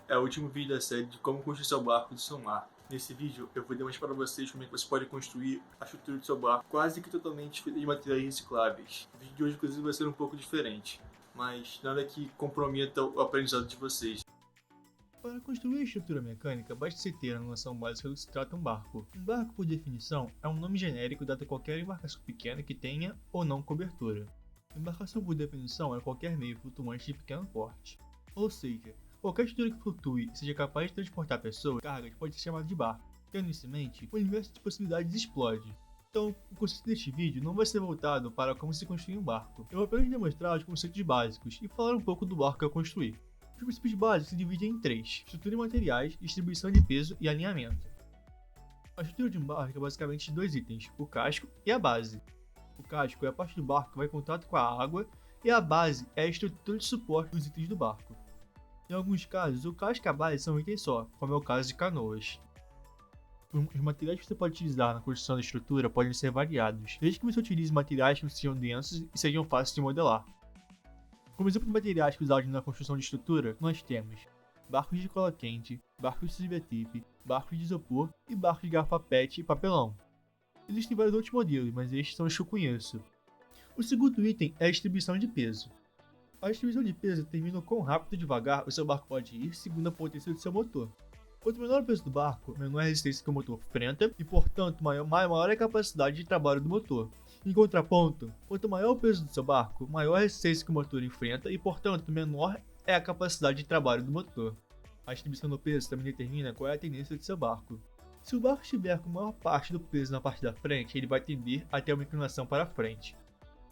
é o último vídeo da série de como construir seu barco do seu mar. Nesse vídeo eu vou demonstrar para vocês como é que você pode construir a estrutura do seu barco quase que totalmente feita de materiais recicláveis. O vídeo de hoje inclusive vai ser um pouco diferente, mas nada que comprometa o aprendizado de vocês. Para construir a estrutura mecânica, basta se ter a noção básica do que se trata um barco. Um barco, por definição, é um nome genérico dado a qualquer embarcação pequena que tenha ou não cobertura. Embarcação, por definição, é qualquer meio flutuante de pequeno porte. Ou seja, qualquer estrutura que flutue e seja capaz de transportar pessoas e cargas pode ser chamada de barco. Tendo isso em mente, o universo de possibilidades explode. Então, o conceito deste vídeo não vai ser voltado para como se construir um barco. Eu vou apenas demonstrar os conceitos básicos e falar um pouco do barco que eu construí. Os princípios básicos se dividem em três: estrutura de materiais, distribuição de peso e alinhamento. A estrutura de um barco é basicamente dois itens, o casco e a base. O casco é a parte do barco que vai em contato com a água e a base é a estrutura de suporte dos itens do barco. Em alguns casos, o casco e a base são um item só, como é o caso de canoas. Os materiais que você pode utilizar na construção da estrutura podem ser variados, desde que você utilize materiais que sejam densos e sejam fáceis de modelar. Como exemplo de materiais usados na construção de estrutura, nós temos barcos de cola quente, barcos de CVTIP, barcos de isopor e barcos de garrafa PET e papelão. Existem vários outros modelos, mas estes são os que eu conheço. O segundo item é a distribuição de peso. A distribuição de peso determina o quão rápido e devagar o seu barco pode ir segundo a potência do seu motor. Quanto menor o peso do barco, menor a resistência que o motor enfrenta e, portanto, maior é a capacidade de trabalho do motor. Em contraponto, quanto maior o peso do seu barco, maior a resistência que o motor enfrenta e, portanto, menor é a capacidade de trabalho do motor. A distribuição do peso também determina qual é a tendência do seu barco. Se o barco estiver com a maior parte do peso na parte da frente, ele vai tender a ter uma inclinação para a frente.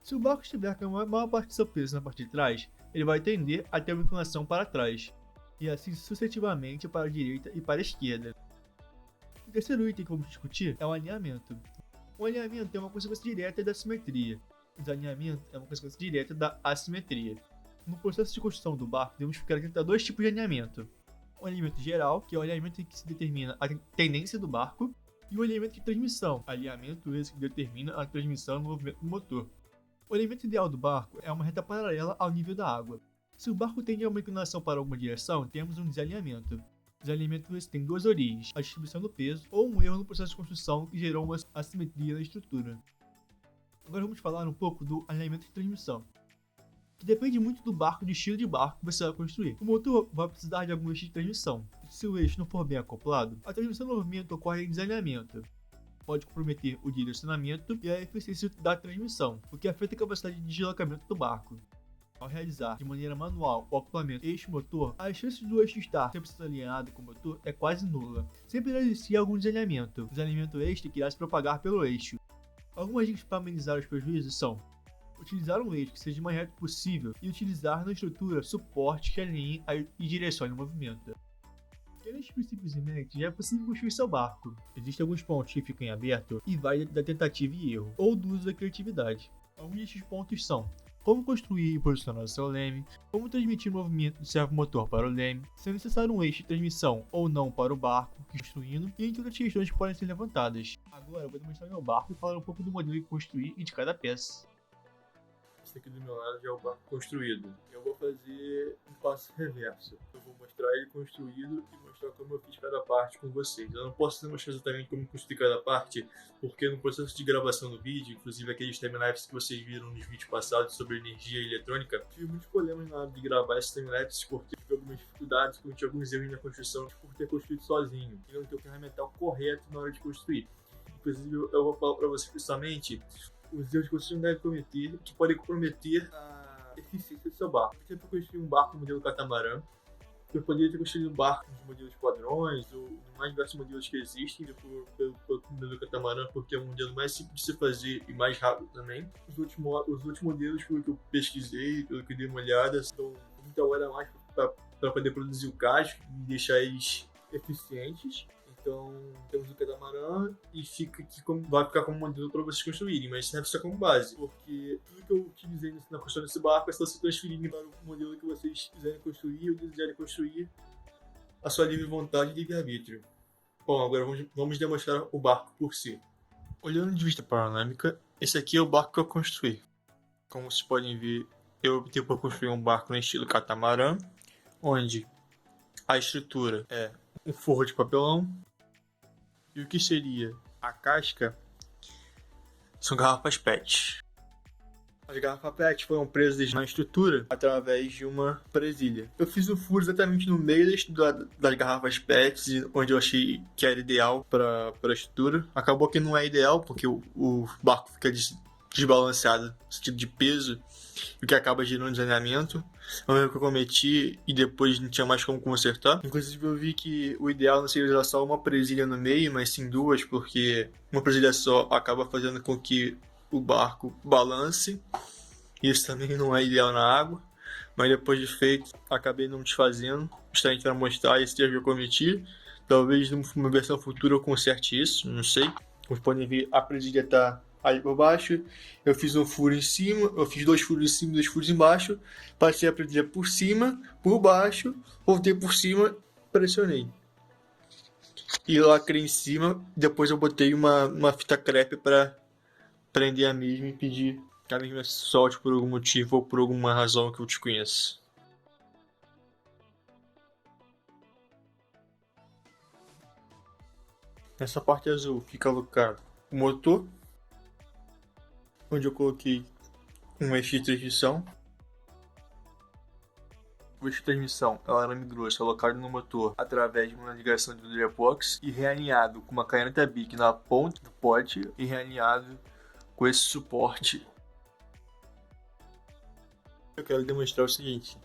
Se o barco estiver com a maior parte do seu peso na parte de trás, ele vai tender a ter uma inclinação para trás, e assim sucessivamente para a direita e para a esquerda. O terceiro item que vamos discutir é o alinhamento. O alinhamento é uma consequência direta da simetria. O desalinhamento é uma consequência direta da assimetria. No processo de construção do barco, devemos ficar atentos a dois tipos de alinhamento. O alinhamento geral, que é o alinhamento em que se determina a tendência do barco, e o alinhamento de transmissão, alinhamento esse que determina a transmissão no movimento do motor. O alinhamento ideal do barco é uma reta paralela ao nível da água. Se o barco tende a uma inclinação para alguma direção, temos um desalinhamento. Desalinhamento esse tem duas origens: a distribuição do peso ou um erro no processo de construção que gerou uma assimetria na estrutura. Agora vamos falar um pouco do alinhamento de transmissão, que depende muito do barco e do estilo de barco que você vai construir. O motor vai precisar de algum eixo de transmissão. Se o eixo não for bem acoplado, a transmissão do movimento ocorre em desalinhamento. Pode comprometer o direcionamento e a eficiência da transmissão, o que afeta a capacidade de deslocamento do barco. Ao realizar de maneira manual o acoplamento eixo-motor, a chance do eixo estar sempre alinhado com o motor é quase nula. Sempre irá existir algum desalinhamento. Desalinhamento este que irá se propagar pelo eixo. Algumas dicas para amenizar os prejuízos são: utilizar um eixo que seja o mais reto possível e utilizar na estrutura suporte que alinhe e direcione o movimento. Tendo esses princípios em mente, já é possível construir seu barco. Existem alguns pontos que ficam em aberto e vai da tentativa e erro, ou do uso da criatividade. Alguns desses pontos são: como construir e posicionar o seu leme, como transmitir o movimento do servomotor para o leme, se é necessário um eixo de transmissão ou não para o barco construindo, e entre outras questões que podem ser levantadas. Agora eu vou demonstrar meu barco e falar um pouco do modelo que construí e de cada peça. Esse aqui do meu lado já é o barco construído. Eu vou fazer um passo reverso. Eu vou mostrar ele construído e mostrar como eu fiz cada parte com vocês. Eu não posso demonstrar exatamente como construir cada parte, porque no processo de gravação do vídeo, inclusive aqueles timelapses que vocês viram nos vídeos passados sobre energia e eletrônica, tive muitos problemas na hora de gravar esses timelapses porque tive algumas dificuldades, cometi alguns erros na construção por ter construído sozinho e não ter o ferramental correto na hora de construir. Inclusive eu vou falar para vocês precisamente os erros que você não deve cometer, que podem comprometer a eficiência do seu barco. Por exemplo, eu construí um barco no modelo catamarã. Eu poderia ter construído um barco nos modelos padrões, ou nos mais diversos modelos que existem pelo modelo catamarã, porque é um modelo mais simples de se fazer e mais rápido também. Os outros modelos, pelo que eu pesquisei, pelo que eu dei uma olhada, são muita hora a mais para poder produzir o casco e deixar eles eficientes. Então, temos o catamarã e vai ficar como modelo para vocês construírem, mas serve só como base, porque tudo que eu utilizei na construção desse barco é só se transferirem para o modelo que vocês quiserem construir ou desejarem construir a sua livre vontade e livre-arbítrio. Bom, agora vamos demonstrar o barco por si. Olhando de vista panorâmica, esse aqui é o barco que eu construí. Como vocês podem ver, eu optei por construir um barco no estilo catamarã, onde A estrutura é um forro de papelão. E o que seria a casca são garrafas PET. As garrafas PET foram presas na estrutura através de uma presilha. Eu fiz um furo exatamente no meio das garrafas PET, onde eu achei que era ideal para a estrutura. Acabou que não é ideal, porque o barco fica desbalanceado no sentido de peso, o que acaba gerando desalinhamento. É um erro que eu cometi e depois não tinha mais como consertar. Inclusive eu vi que o ideal não seria usar só uma presilha no meio, mas sim duas, porque uma presilha só acaba fazendo com que o barco balance. Isso também não é ideal na água, mas depois de feito acabei não desfazendo, justamente para mostrar esse erro que eu cometi. Talvez numa versão futura eu conserte isso, não sei. Como podem ver, a presilha está aí por baixo. Eu fiz um furo em cima, eu fiz 2 furos em cima e 2 furos embaixo. Passei a presilha por cima, por baixo, voltei por cima, pressionei. E lacrei em cima, depois eu botei uma fita crepe para prender a mesma e pedir que a mesma solte por algum motivo ou por alguma razão que eu desconheça. Nessa parte azul fica alocado o motor, onde eu coloquei um eixo de transmissão. O eixo de transmissão é um arame grosso alocado no motor através de uma ligação de Durepox e realinhado com uma caneta BIC na ponta do pote e realinhado com esse suporte. Eu quero demonstrar o seguinte: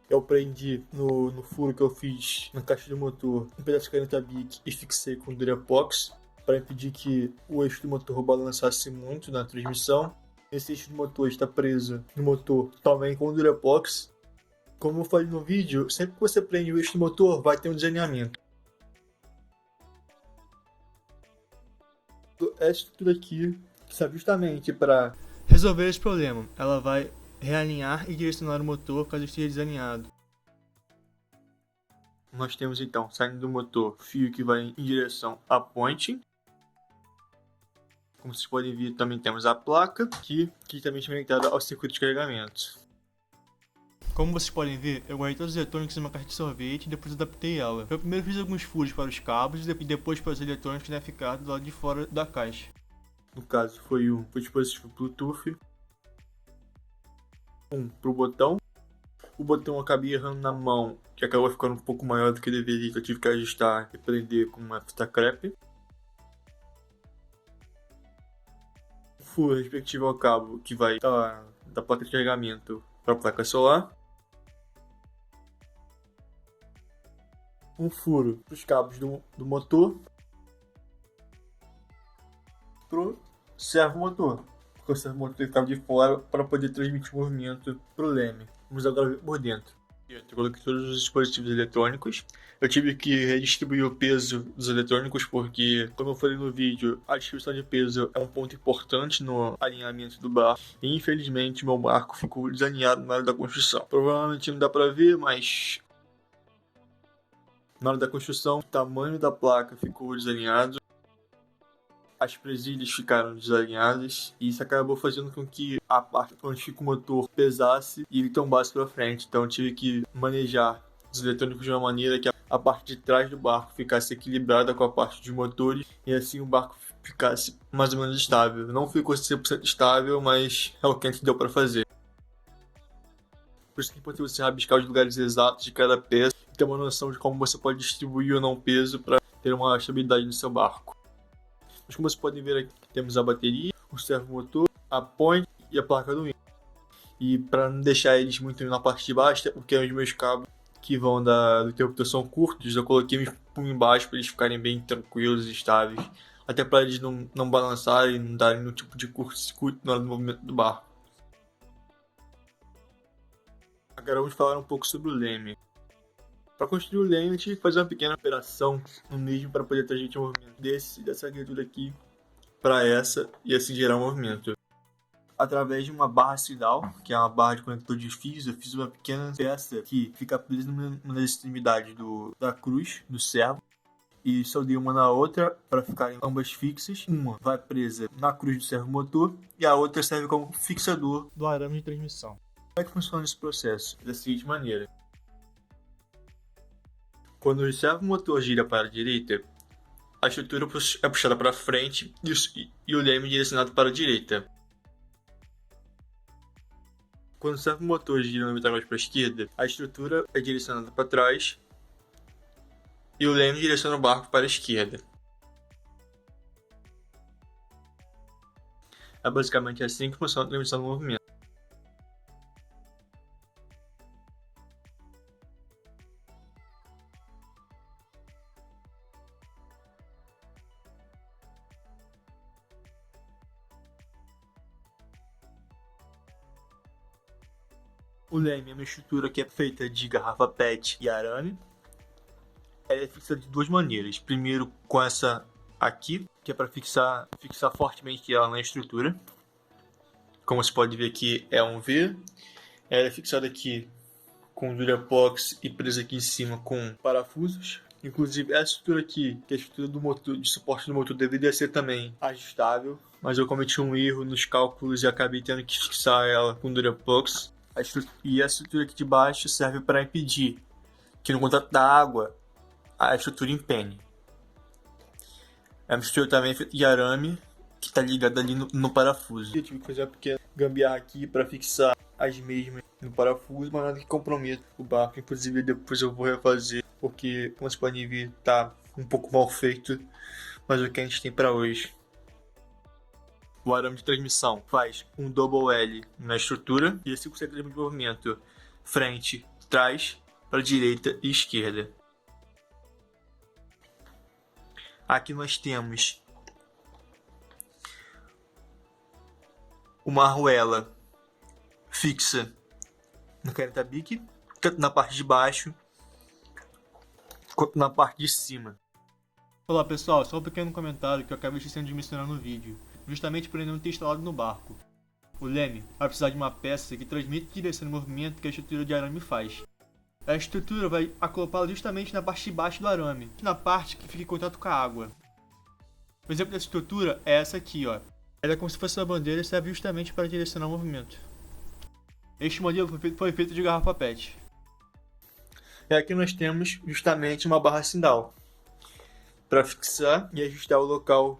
eu prendi no furo que eu fiz na caixa do motor um pedaço de caneta BIC e fixei com Durepox para impedir que o eixo do motor balançasse muito na transmissão. Esse eixo do motor está preso no motor também com Durepox. Como eu falei no vídeo, sempre que você prende o eixo do motor vai ter um desalinhamento. Essa estrutura aqui serve justamente para resolver esse problema. Ela vai realinhar e direcionar o motor caso esteja desalinhado. Nós temos então, saindo do motor, fio que vai em direção à ponte. Como vocês podem ver, também temos a placa, que também está conectada ao circuito de carregamento. Como vocês podem ver, eu guardei todos os eletrônicos em uma caixa de sorvete e depois adaptei ela. Eu primeiro fiz alguns furos para os cabos e depois para os eletrônicos que devem ficar do lado de fora da caixa. No caso, foi o dispositivo Bluetooth, para o botão. O botão eu acabei errando na mão, que acabou ficando um pouco maior do que deveria, que eu tive que ajustar e prender com uma fita crepe. O furo respectivo ao cabo, que vai da placa de carregamento para a placa solar. Um furo para os cabos do motor pro servomotor, porque o servomotor ficava de fora para poder transmitir movimento pro leme. Vamos agora ver por dentro. Eu coloquei todos os dispositivos eletrônicos. Eu tive que redistribuir o peso dos eletrônicos porque, como eu falei no vídeo, a distribuição de peso é um ponto importante no alinhamento do barco. E infelizmente meu barco ficou desalinhado na hora da construção. Provavelmente não dá para ver, mas na hora da construção o tamanho da placa ficou desalinhado. As presilhas ficaram desalinhadas e isso acabou fazendo com que a parte onde fica o motor pesasse e ele tombasse para frente. Então eu tive que manejar os eletrônicos de uma maneira que a parte de trás do barco ficasse equilibrada com a parte de motores e assim o barco ficasse mais ou menos estável. Não ficou 100% estável, mas é o que a gente deu para fazer. Por isso que é importante você rabiscar os lugares exatos de cada peça e ter uma noção de como você pode distribuir ou não peso para ter uma estabilidade no seu barco. Mas como vocês podem ver aqui, temos a bateria, o servomotor, a ponte e a placa do índice. E para não deixar eles muito na parte de baixo, porque os meus cabos que vão do interruptor são curtos, eu coloquei por embaixo para eles ficarem bem tranquilos e estáveis. Até para eles não balançarem e não darem nenhum tipo de curto-circuito na hora do movimento do barco. Agora vamos falar um pouco sobre o leme. Para construir o leme, eu tive que fazer uma pequena operação no mesmo para poder transmitir um movimento dessa agricultura aqui para essa e assim gerar um movimento. Através de uma barra sidal, que é uma barra de conector de fios, eu fiz uma pequena peça que fica presa numa das extremidades da cruz, do servo, e soldei uma na outra para ficarem ambas fixas. Uma vai presa na cruz do servomotor e a outra serve como fixador do arame de transmissão. Como é que funciona esse processo? Da seguinte maneira. Quando o servomotor gira para a direita, a estrutura é puxada para frente e o leme direcionado para a direita. Quando o servomotor gira 90 graus para a esquerda, a estrutura é direcionada para trás e o leme direciona o barco para a esquerda. É basicamente assim que funciona a transmissão do movimento. O leme é uma estrutura que é feita de garrafa PET e arame. Ela é fixada de duas maneiras. Primeiro com essa aqui, que é para fixar fortemente ela na estrutura. Como você pode ver aqui, é um V. Ela é fixada aqui com Durapox e presa aqui em cima com parafusos. Inclusive, essa estrutura aqui, que é a estrutura do motor, de suporte do motor, deveria ser também ajustável. Mas eu cometi um erro nos cálculos e acabei tendo que fixar ela com Durapox. E a estrutura aqui de baixo serve para impedir que no contato da água a estrutura empene. É uma estrutura também feita de arame que está ligada ali no parafuso. Eu tive que fazer uma pequena gambiarra aqui para fixar as mesmas no parafuso, mas nada que comprometa o barco. Inclusive depois eu vou refazer, porque como vocês podem ver está um pouco mal feito, mas é o que a gente tem para hoje. O arame de transmissão faz um double L na estrutura e assim consegue ter de movimento frente, trás, para direita e esquerda. Aqui nós temos uma arruela fixa na caneta Bic, tanto na parte de baixo quanto na parte de cima. Olá pessoal, só um pequeno comentário que eu acabei esquecendo de mencionar no vídeo, justamente por ele não ter instalado no barco. O leme vai precisar de uma peça que transmite e direciona o movimento que a estrutura de arame faz. A estrutura vai acoplá-la justamente na parte de baixo do arame, na parte que fica em contato com a água. O exemplo dessa estrutura é essa aqui, ó. Ela é como se fosse uma bandeira e serve justamente para direcionar o movimento. Este modelo foi feito de garrafa PET. E aqui nós temos justamente uma barra sinal para fixar e ajustar o local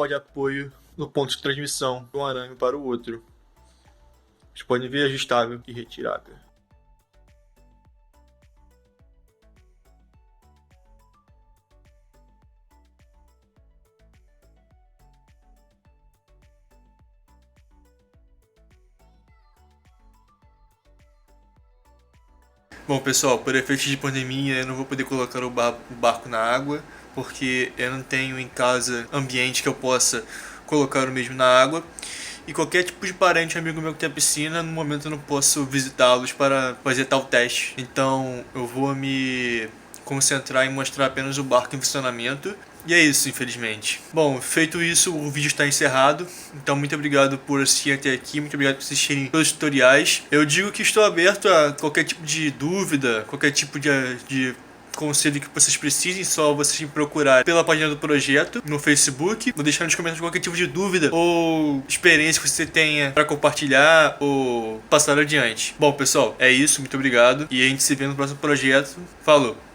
de apoio no ponto de transmissão de um arame para o outro. Vocês podem ver ajustável e retirada. Bom pessoal, por efeitos de pandemia eu não vou poder colocar o barco na água, porque eu não tenho em casa ambiente que eu possa colocar o mesmo na água. E qualquer tipo de parente, amigo meu que tem piscina, no momento eu não posso visitá-los para fazer tal teste. Então eu vou me concentrar em mostrar apenas o barco em funcionamento. E é isso, infelizmente. Bom, feito isso, o vídeo está encerrado. Então muito obrigado por assistir até aqui, muito obrigado por assistirem todos os tutoriais. Eu digo que estou aberto a qualquer tipo de dúvida, qualquer tipo de conselho que vocês precisem, só vocês me procurarem pela página do projeto no Facebook. Vou deixar nos comentários qualquer tipo de dúvida ou experiência que você tenha para compartilhar ou passar adiante. Bom pessoal, é isso, muito obrigado e a gente se vê no próximo projeto. Falou!